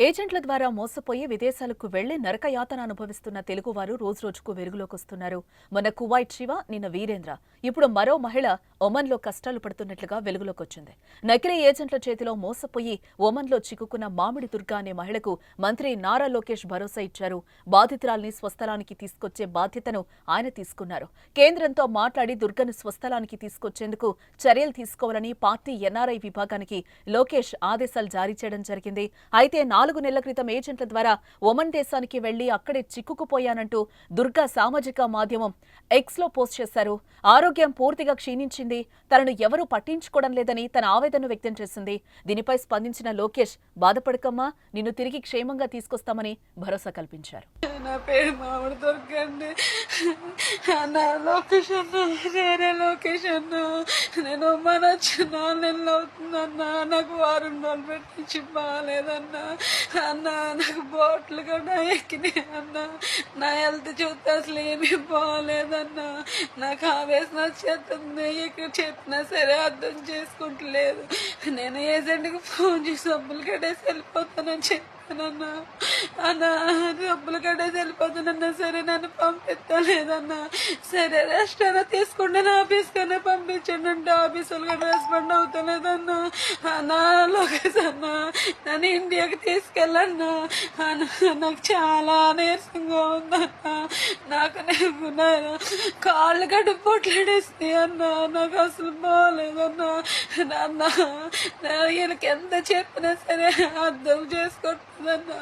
ఏజెంట్ల ద్వారా మోసపోయి విదేశాలకు వెళ్లి నరకయాతన అనుభవిస్తున్న తెలుగువారు రోజురోజుకు వెలుగులోకొస్తున్నారు. మన కువైట్ శివ, నిన్న వీరేంద్ర, ఇప్పుడు మరో మహిళ ఒమన్లో కష్టాలు పడుతున్నట్లుగా వెలుగులోకొచ్చింది. నకిలీ ఏజెంట్ల చేతిలో మోసపోయి ఒమన్లో చిక్కుకున్న మామిడి దుర్గా అనే మహిళకు మంత్రి నారా లోకేష్ భరోసా ఇచ్చారు. బాధితురాల్ని స్వస్థలానికి తీసుకొచ్చే బాధ్యతను ఆయన తీసుకున్నారు. కేంద్రంతో మాట్లాడి దుర్గను స్వస్థలానికి తీసుకొచ్చేందుకు చర్యలు తీసుకోవాలని పార్టీ ఎన్ఆర్ఐ విభాగానికి లోకేష్ ఆదేశాలు జారీ చేయడం జరిగింది. అయితే 4 నెలల క్రితం ఏజెంట్ల ద్వారా ఒమన్ దేశానికి వెళ్లి అక్కడే చిక్కుకుపోయానంటూ దుర్గా సామాజిక మాధ్యమం ఎక్స్లో పోస్ట్ చేశారు. ఆరోగ్యం పూర్తిగా క్షీణించింది, తనను ఎవరూ పట్టించుకోవడం లేదని తన ఆవేదన వ్యక్తం చేసింది. దీనిపై స్పందించిన లోకేష్, బాధపడకమ్మా, నిన్ను తిరిగి క్షేమంగా తీసుకొస్తామని భరోసా కల్పించారు. నా పేరు మామిడి దొరకండి అన్న. లోకేష్ అన్న, వేరే లోకేష్ అన్న, నేను మన 4 నెలలు అవుతుందన్న. నాకు 6 రోజులు పెట్టించి బాగాలేదన్నా అన్న. నాకు బోట్లు కూడా ఎక్కినాయి అన్న. నా హెల్త్ చూస్తే అసలు ఏమీ బాగాలేదన్న. నాకు ఆవేశం వచ్చేస్తుంది. ఇక్కడ చెప్పినా సరే అర్థం చేసుకుంటలేదు. నేను ఏజెంట్కి ఫోన్ చేసి డబ్బులు కట్టేసి వెళ్ళిపోతానని చెప్పానన్నా. అన్న డబ్బులు కట్టేసి వెళ్ళిపోతానన్నా సరే నన్ను పంపిస్తలేదన్నా. సరే రెస్ట్ అయినా తీసుకుంటే నా ఆఫీస్ కన్నా పంపించండి అంటే ఆఫీస్ వాళ్ళు కూడా రెస్పాండ్ అవుతలేదన్నా. అన్న లోకేష్ అన్న, నన్ను ఇండియాకి తీసుకెళ్ళన్నా. నాకు చాలా నీరసంగా ఉందన్న. నాకు కాళ్ళు గడ్డ పొట్లాడేస్తాయి అన్న. నాకు అసలు బాగాలేదన్నా. నాన్న ఈయనకి ఎంత చెప్పినా సరే అర్థం చేసుకుంటుందన్నా.